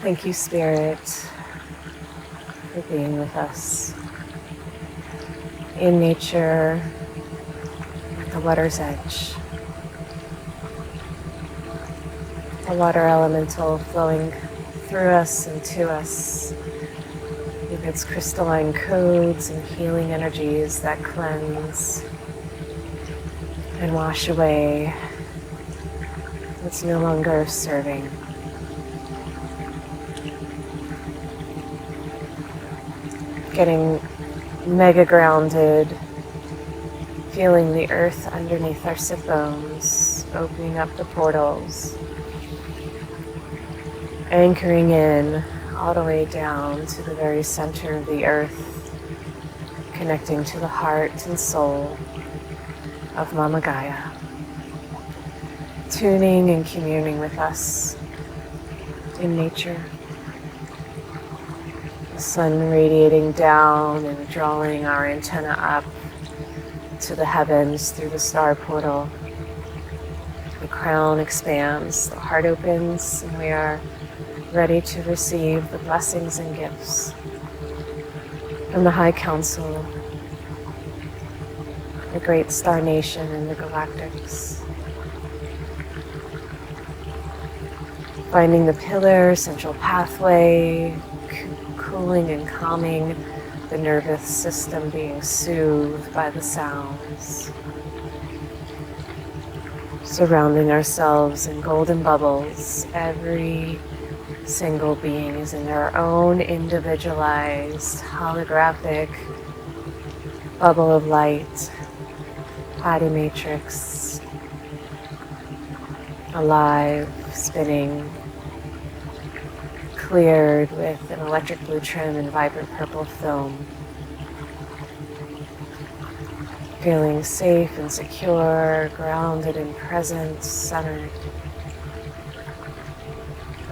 Thank you, Spirit, for being with us in nature at the water's edge. The water elemental flowing through us and to us with its crystalline codes and healing energies that cleanse and wash away what's no longer serving. Getting mega grounded, feeling the earth underneath our sit bones, opening up the portals, anchoring in all the way down to the very center of the earth, connecting to the heart and soul of Mama Gaia, tuning and communing with us in nature. The sun radiating down and drawing our antenna up to the heavens through the star portal. The crown expands, the heart opens, and we are ready to receive the blessings and gifts from the High Council, the Great Star Nation, and the Galactics. Finding the pillar, central pathway, cooling and calming the nervous system, being soothed by the sounds. Surrounding ourselves in golden bubbles. Every single being is in their own individualized holographic bubble of light, body matrix, alive, spinning, cleared with an electric blue trim and vibrant purple film. Feeling safe and secure, grounded and present, centered.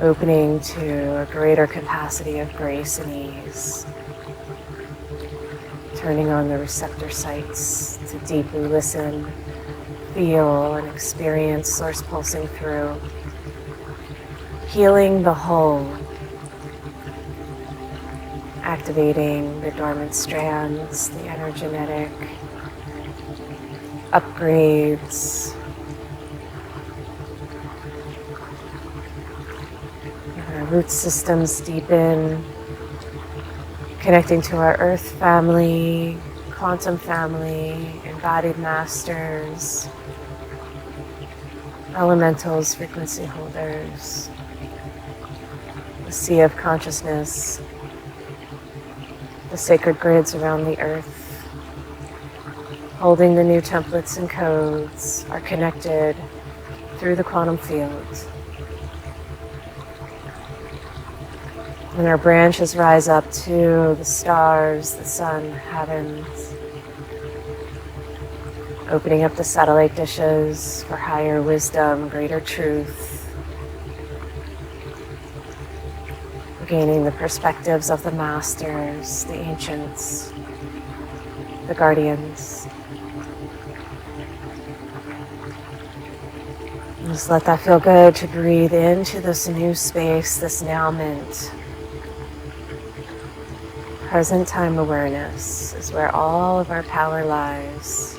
Opening to a greater capacity of grace and ease. Turning on the receptor sites to deeply listen, feel, and experience source pulsing through. Healing the whole. Activating the dormant strands, the energetic upgrades. Our root systems deepen, connecting to our earth family, quantum family, embodied masters, elementals, frequency holders, the sea of consciousness, the sacred grids around the earth, holding the new templates and codes, are connected through the quantum field. And our branches rise up to the stars, the sun, heavens, opening up the satellite dishes for higher wisdom, greater truth, gaining the perspectives of the masters, the ancients, the guardians. And just let that feel good to breathe into this new space, this now-ment. Present time awareness is where all of our power lies.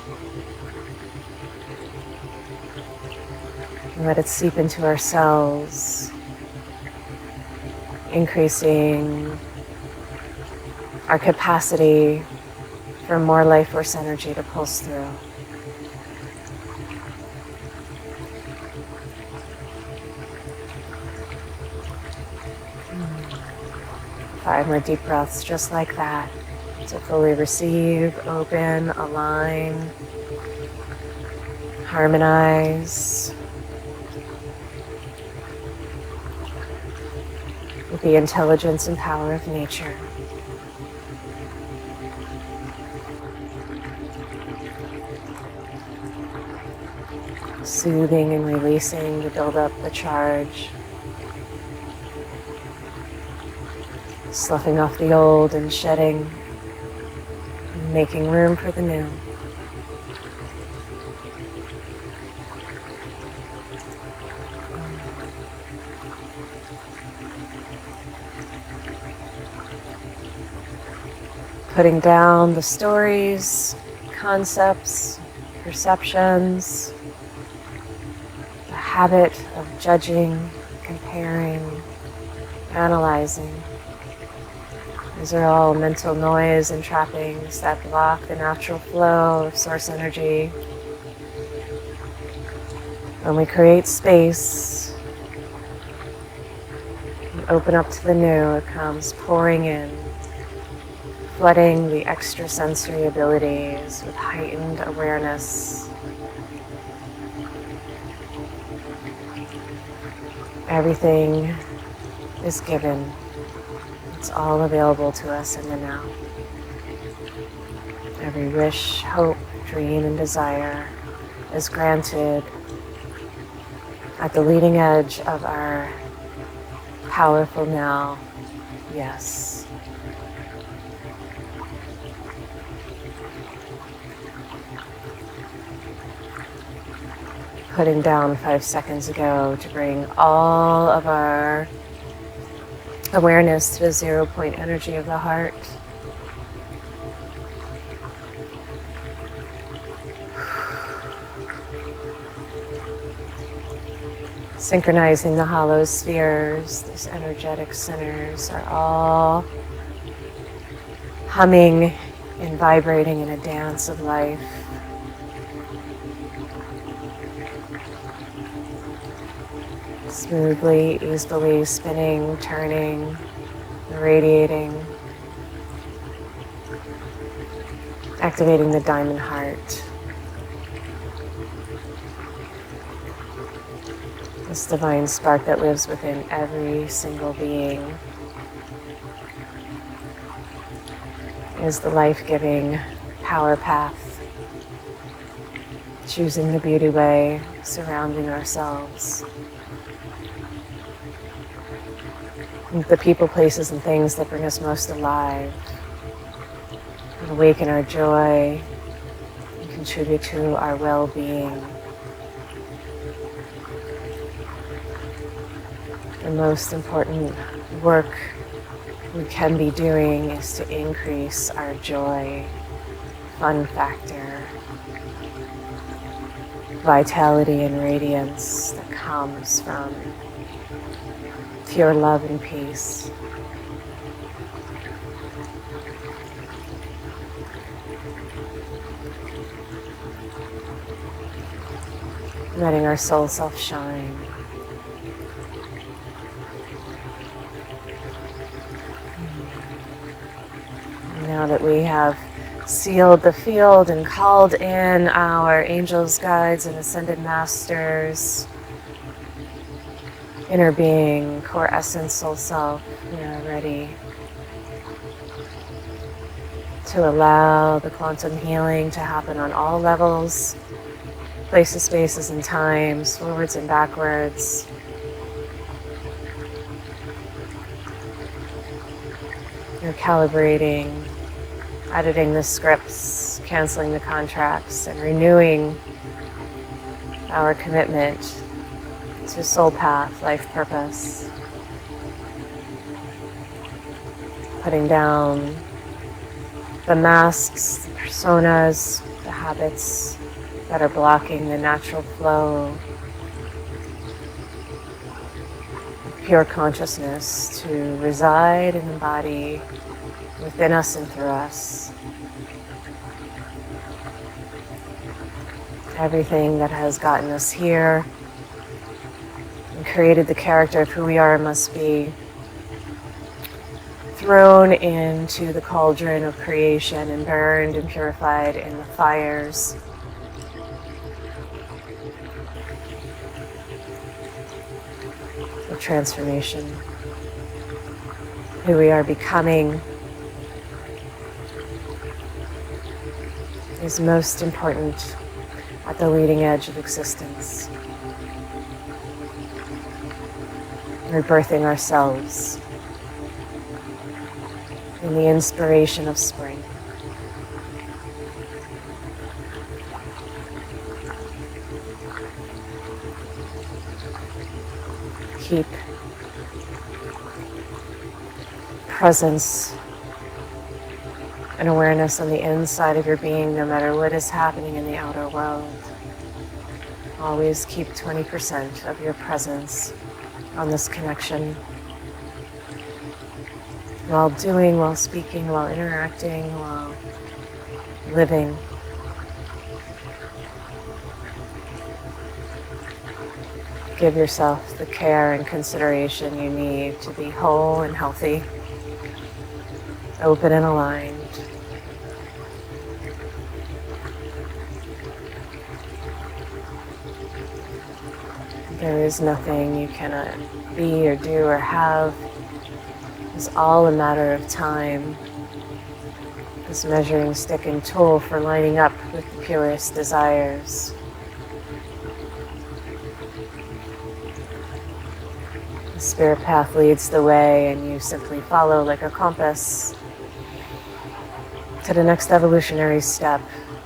And let it seep into our cells, increasing our capacity for more life force energy to pulse through. 5 more deep breaths just like that. To fully receive, open, align, harmonize with the intelligence and power of nature. Soothing and releasing to build up the charge. Sloughing off the old and shedding, and making room for the new. Putting down the stories, concepts, perceptions, the habit of judging, comparing, analyzing. These are all mental noise and trappings that block the natural flow of source energy. When we create space and open up to the new, it comes pouring in, flooding the extrasensory abilities with heightened awareness. Everything is given. It's all available to us in the now. Every wish, hope, dream, and desire is granted at the leading edge of our powerful now. Yes. Putting down 5 seconds ago to bring all of our awareness to the 0 point energy of the heart. Synchronizing the hollow spheres, these energetic centers are all humming and vibrating in a dance of life. Smoothly, easily spinning, turning, radiating, activating the diamond heart. This divine spark that lives within every single being is the life-giving power path, choosing the beauty way, surrounding ourselves with the people, places, and things that bring us most alive, and awaken our joy and contribute to our well-being. The most important work we can be doing is to increase our joy, fun factor, vitality and radiance that comes from pure love and peace. Letting our soul self shine. Now that we have sealed the field and called in our angels, guides, and ascended masters, inner being, core essence, soul self, we are ready to allow the quantum healing to happen on all levels, places, spaces, and times, forwards and backwards. You're calibrating, editing the scripts, canceling the contracts, and renewing our commitment to soul path, life purpose. Putting down the masks, the personas, the habits that are blocking the natural flow of pure consciousness to reside and embody within us and through us. Everything that has gotten us here and created the character of who we are must be thrown into the cauldron of creation and burned and purified in the fires of transformation. Who we are becoming is most important at the leading edge of existence. We're birthing ourselves in the inspiration of spring. Keep presence and awareness on the inside of your being, no matter what is happening in the outer world. Always keep 20% of your presence on this connection. While doing, while speaking, while interacting, while living. Give yourself the care and consideration you need to be whole and healthy, open and aligned. There is nothing you cannot be or do or have. It's all a matter of time. This measuring stick and tool for lining up with the purest desires. The spirit path leads the way, and you simply follow like a compass to the next evolutionary step,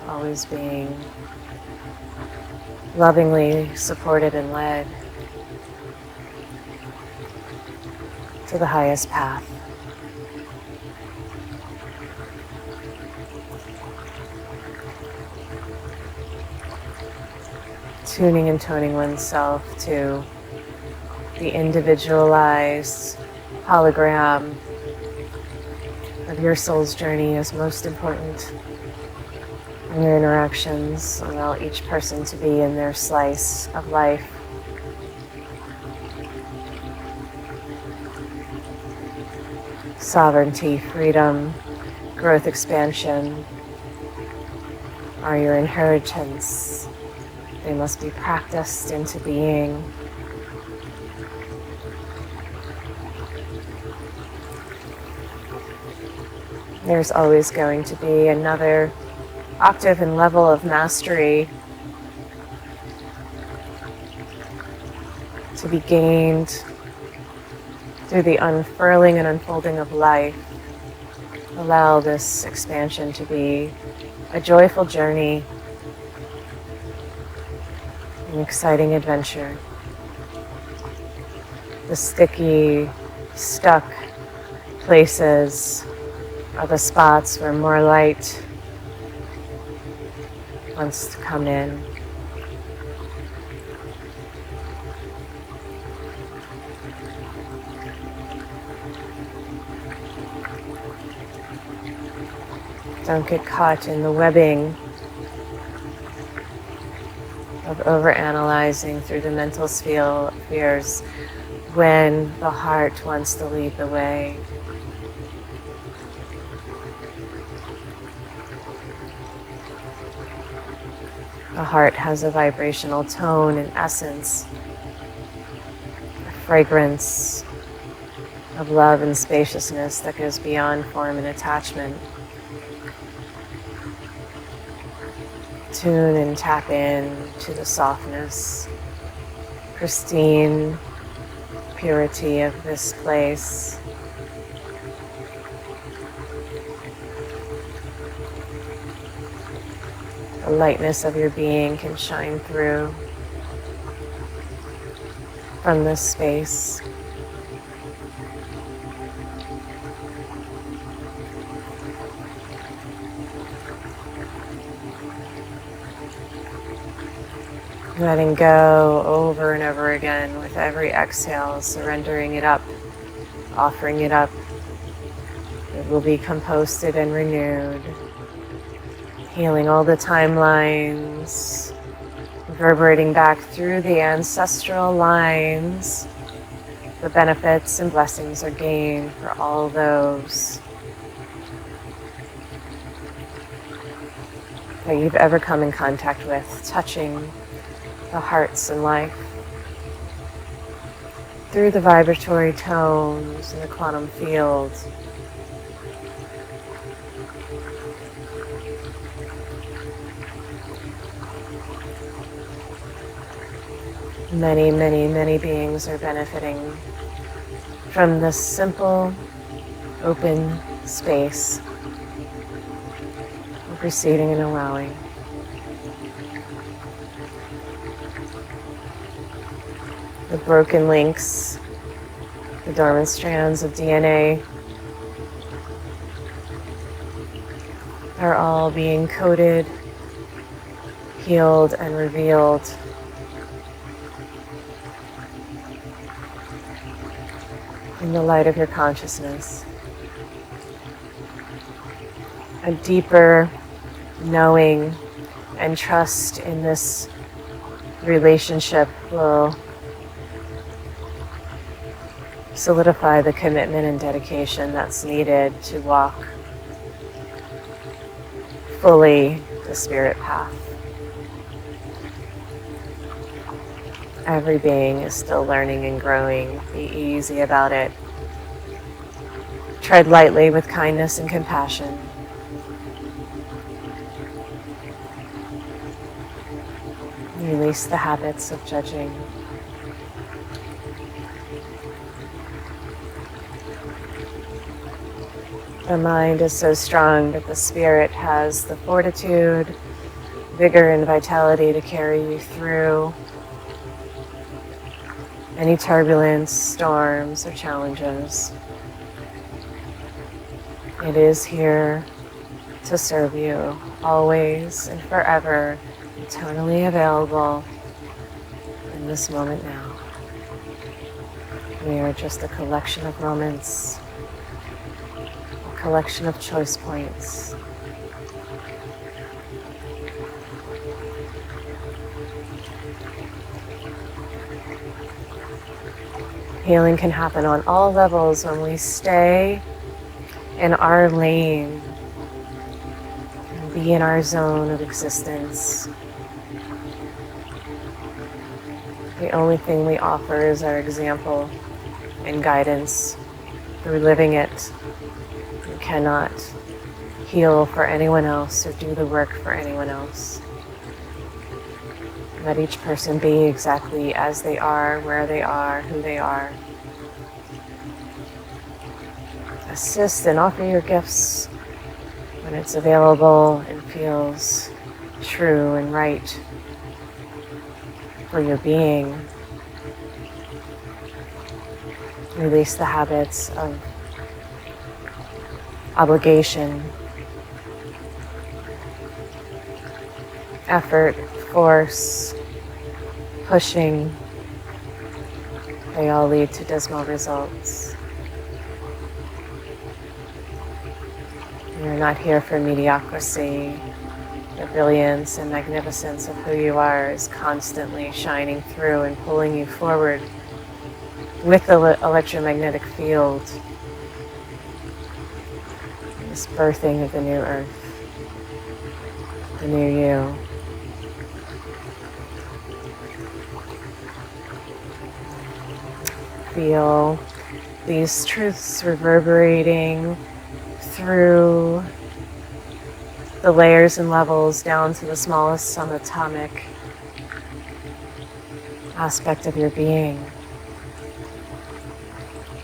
always being lovingly supported and led to the highest path. Tuning and toning oneself to the individualized hologram of your soul's journey is most important. In your interactions, allow each person to be in their slice of life. Sovereignty, freedom, growth, expansion are your inheritance. They must be practiced into being. There's always going to be another octave and level of mastery to be gained through the unfurling and unfolding of life. Allow this expansion to be a joyful journey, an exciting adventure. The sticky, stuck places are the spots where more light wants to come in. Don't get caught in the webbing of overanalyzing through the mental spheres when the heart wants to lead the way. The heart has a vibrational tone and essence, a fragrance of love and spaciousness that goes beyond form and attachment. Tune and tap in to the softness, pristine purity of this place. The lightness of your being can shine through from this space. Letting go over and over again with every exhale, surrendering it up, offering it up. It will be composted and renewed. Healing all the timelines, reverberating back through the ancestral lines. The benefits and blessings are gained for all those that you've ever come in contact with, touching the hearts and life through the vibratory tones in the quantum field. Many, many, many beings are benefiting from this simple, open space of receiving and allowing. The broken links, the dormant strands of DNA are all being coded, healed, and revealed in the light of your consciousness. A deeper knowing and trust in this relationship will solidify the commitment and dedication that's needed to walk fully the spirit path. Every being is still learning and growing. Be easy about it. Tread lightly with kindness and compassion. Release the habits of judging. The mind is so strong that the spirit has the fortitude, vigor, and vitality to carry you through any turbulence, storms, or challenges. It is here to serve you, always and forever, eternally available in this moment now. We are just a collection of moments, a collection of choice points. Healing can happen on all levels when we stay in our lane and be in our zone of existence. The only thing we offer is our example and guidance through living it. We cannot heal for anyone else or do the work for anyone else. Let each person be exactly as they are, where they are, who they are. Assist and offer your gifts when it's available and feels true and right for your being. Release the habits of obligation, effort, force, pushing. They all lead to dismal results. You're not here for mediocrity. The brilliance and magnificence of who you are is constantly shining through and pulling you forward with the electromagnetic field. This birthing of the new earth, the new you. Feel these truths reverberating through the layers and levels down to the smallest subatomic aspect of your being.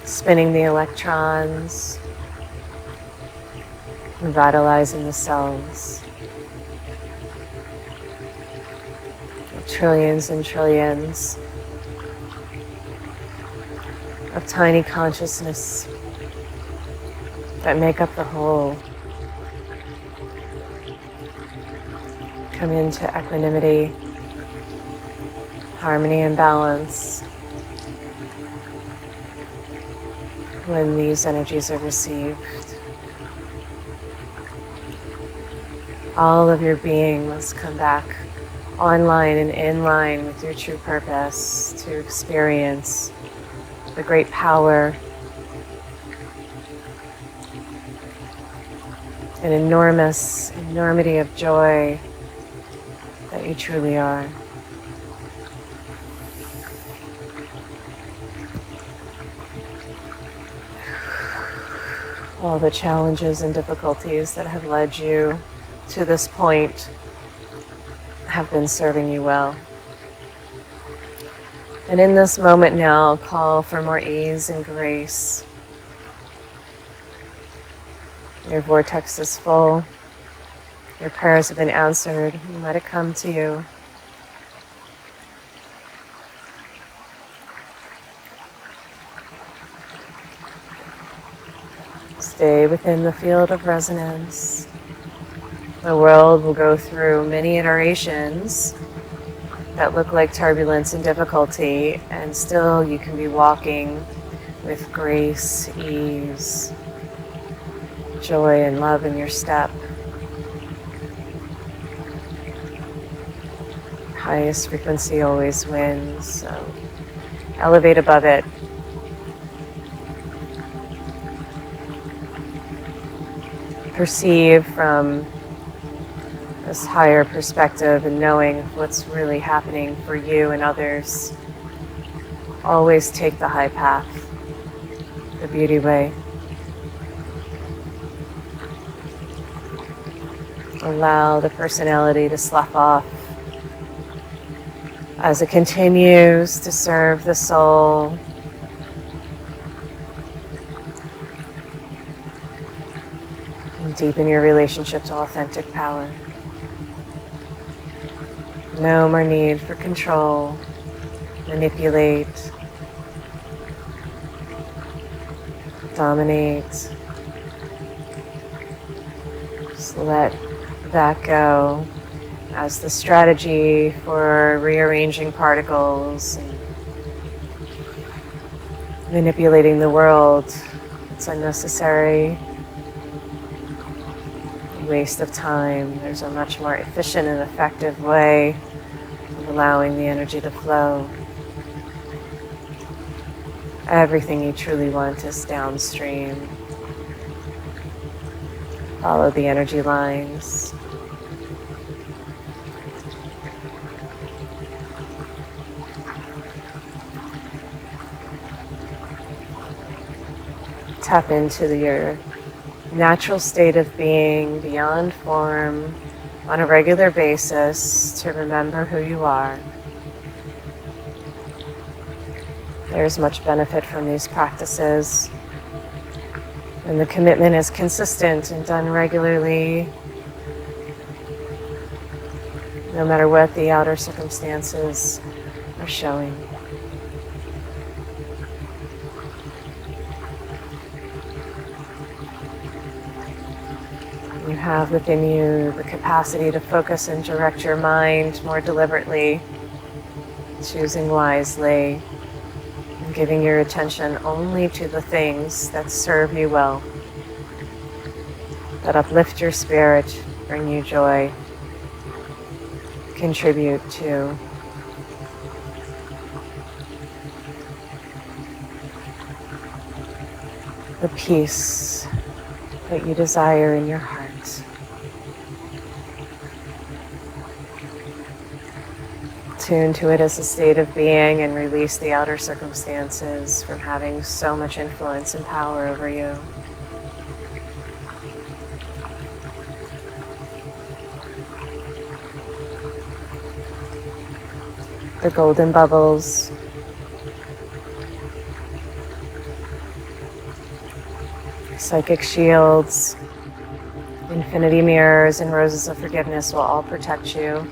Spinning the electrons, revitalizing the cells. Trillions and trillions of tiny consciousness that make up the whole. Come into equanimity, harmony, and balance when these energies are received. All of your being must come back online and in line with your true purpose to experience the great power and enormous enormity of joy that you truly are. All the challenges and difficulties that have led you to this point have been serving you well. And in this moment now, call for more ease and grace. Your vortex is full. Your prayers have been answered. Let it come to you. Stay within the field of resonance. The world will go through many iterations that look like turbulence and difficulty, and still you can be walking with grace, ease, joy, and love in your step. Highest frequency always wins, so elevate above it. Perceive from this higher perspective and knowing what's really happening for you and others. Always take the high path, the beauty way. Allow the personality to slough off as it continues to serve the soul. And deepen your relationship to authentic power. No more need for control, manipulate, dominate. Just let that go as the strategy for rearranging particles and manipulating the world. It's unnecessary. Waste of time. There's a much more efficient and effective way of allowing the energy to flow. Everything you truly want is downstream. Follow the energy lines. Tap into your natural state of being beyond form on a regular basis to remember who you are. There's much benefit from these practices, and the commitment is consistent and done regularly, no matter what the outer circumstances are showing. You have within you the capacity to focus and direct your mind more deliberately, choosing wisely, and giving your attention only to the things that serve you well, that uplift your spirit, bring you joy, contribute to the peace that you desire in your heart. Tune to it as a state of being and release the outer circumstances from having so much influence and power over you. The golden bubbles, psychic shields, infinity mirrors, and roses of forgiveness will all protect you,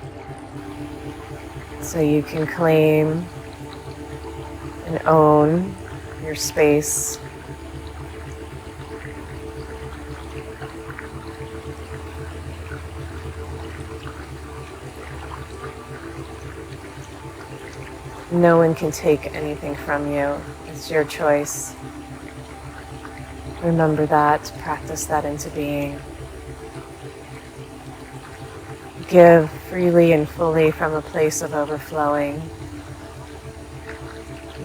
so you can claim and own your space. No one can take anything from you. It's your choice. Remember that, practice that into being. Give freely and fully from a place of overflowing.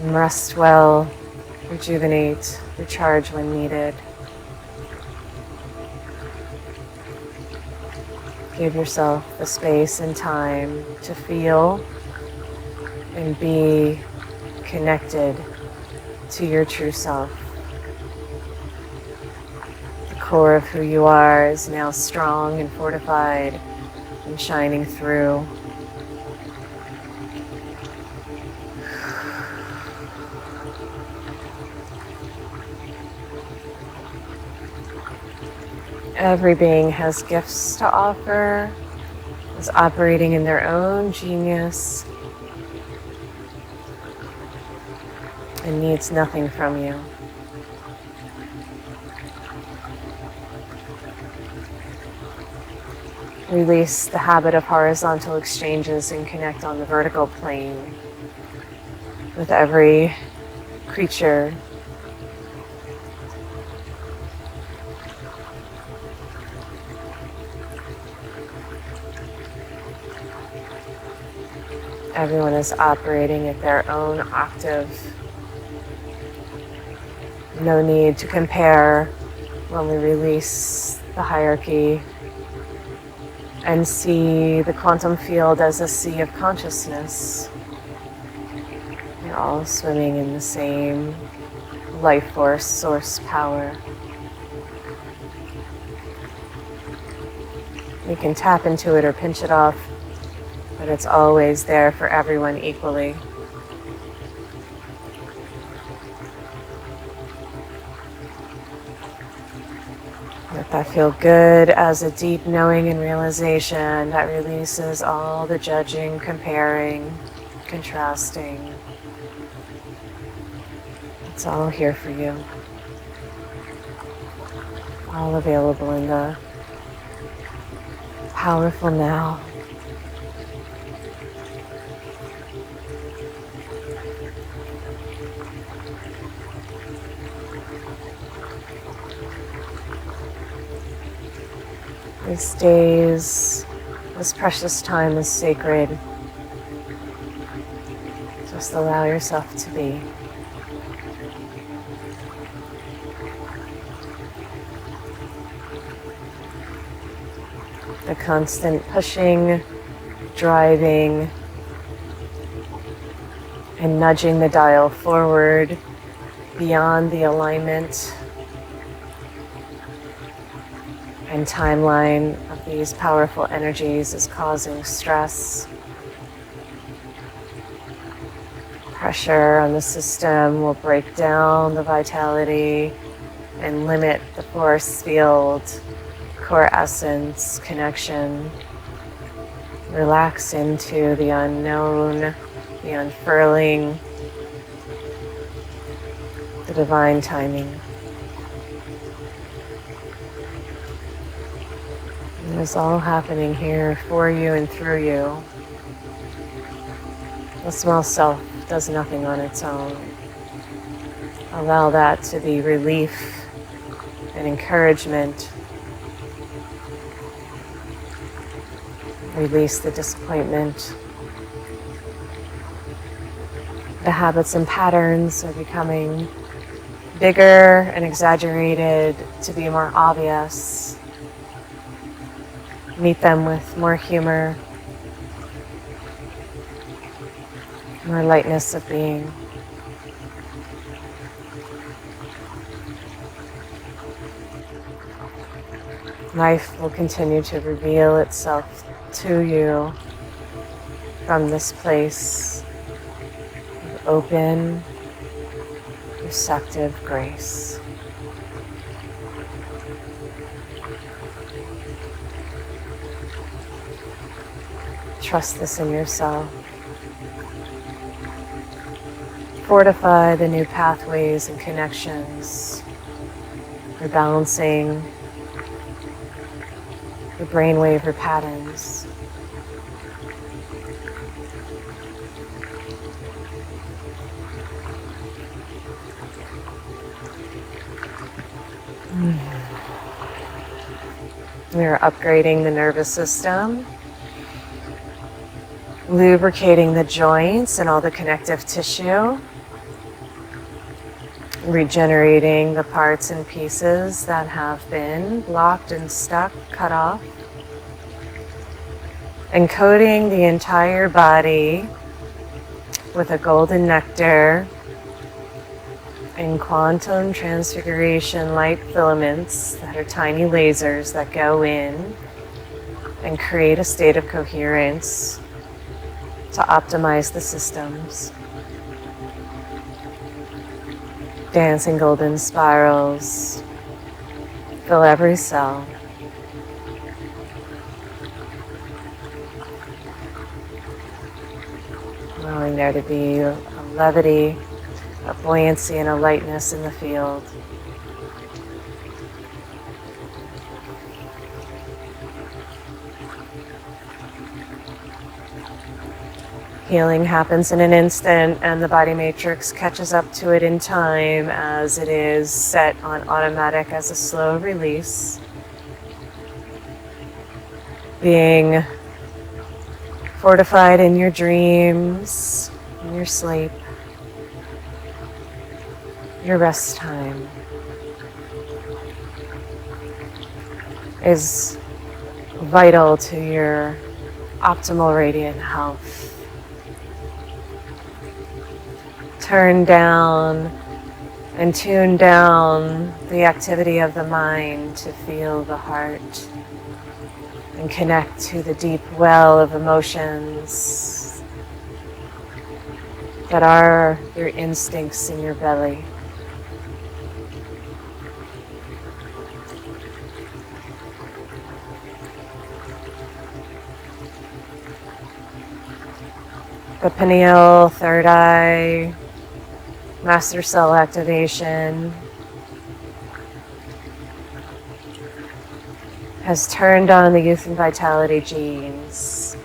Rest well, rejuvenate, recharge when needed. Give yourself the space and time to feel and be connected to your true self. The core of who you are is now strong and fortified and shining through. Every being has gifts to offer, is operating in their own genius, and needs nothing from you. Release the habit of horizontal exchanges and connect on the vertical plane with every creature. Everyone is operating at their own octave. No need to compare when we release the hierarchy and see the quantum field as a sea of consciousness. You're all swimming in the same life force, source power. You can tap into it or pinch it off, but it's always there for everyone equally. Let that feel good as a deep knowing and realization that releases all the judging, comparing, contrasting. It's all here for you. All available in the powerful now. These days, this precious time is sacred. Just allow yourself to be. The constant pushing, driving, and nudging the dial forward beyond the alignment and timeline of these powerful energies is causing stress. Pressure on the system will break down the vitality and limit the force field, core essence, connection. Relax into the unknown, the unfurling, the divine timing. And it's all happening here for you and through you. The small self does nothing on its own. Allow that to be relief and encouragement. Release the disappointment. The habits and patterns are becoming bigger and exaggerated to be more obvious. Meet them with more humor, more lightness of being. Life will continue to reveal itself to you from this place of open, receptive grace. Trust this in yourself. Fortify the new pathways and connections. Rebalancing the brainwave or patterns. We are upgrading the nervous system, lubricating the joints and all the connective tissue, regenerating the parts and pieces that have been blocked and stuck, cut off, and coating the entire body with a golden nectar and quantum transfiguration light filaments that are tiny lasers that go in and create a state of coherence to optimize the systems. Dancing golden spirals fill every cell. Allowing there to be a levity, a buoyancy, and a lightness in the field. Healing happens in an instant, and the body matrix catches up to it in time as it is set on automatic as a slow release. Being fortified in your dreams, in your sleep, your rest time is vital to your optimal radiant health. Turn down and tune down the activity of the mind to feel the heart and connect to the deep well of emotions that are your instincts in your belly. The pineal, third eye, master cell activation has turned on the youth and vitality genes,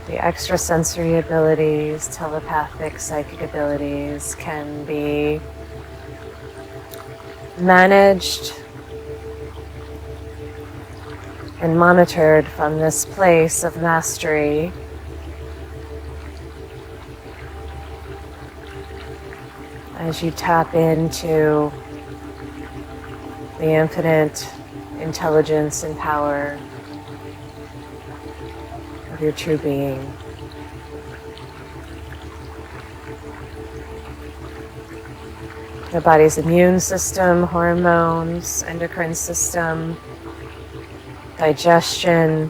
the extrasensory abilities, telepathic, psychic abilities can be managed and monitored from this place of mastery. As you tap into the infinite intelligence and power of your true being. The body's immune system, hormones, endocrine system, digestion,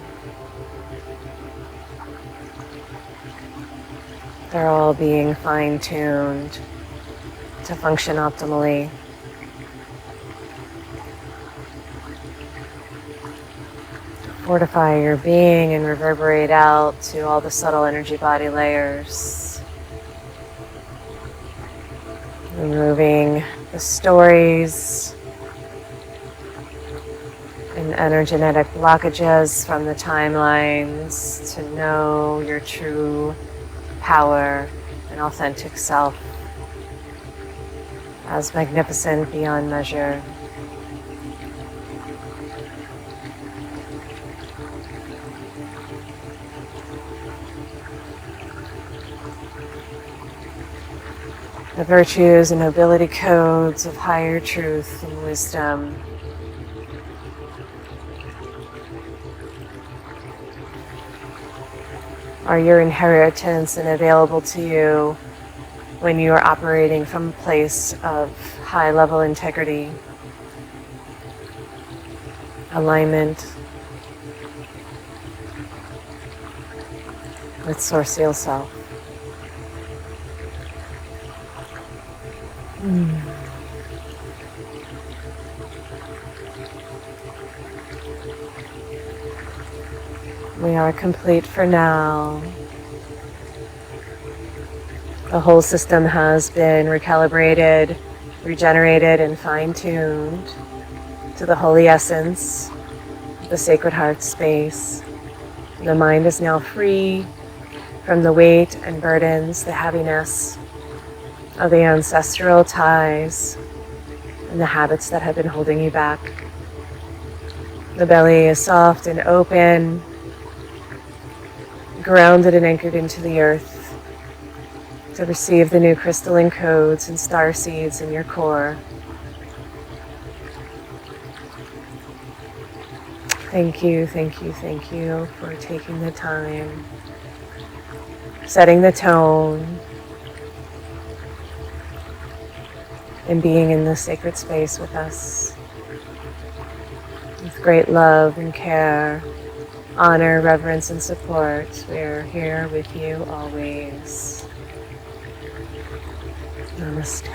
they're all being fine-tuned to function optimally. Fortify your being and reverberate out to all the subtle energy body layers. Removing the stories and energetic blockages from the timelines to know your true power and authentic self as magnificent beyond measure. The virtues and nobility codes of higher truth and wisdom are your inheritance and available to you when you are operating from a place of high-level integrity, alignment with Source Seal Self. We are complete for now. The whole system has been recalibrated, regenerated, and fine-tuned to the holy essence, the sacred heart space. The mind is now free from the weight and burdens, the heaviness of the ancestral ties and the habits that have been holding you back. The belly is soft and open, grounded and anchored into the earth to receive the new crystalline codes and star seeds in your core. Thank you, thank you, thank you for taking the time, setting the tone, and being in this sacred space with us. With great love and care, honor, reverence, and support, we're here with you always. Namaste.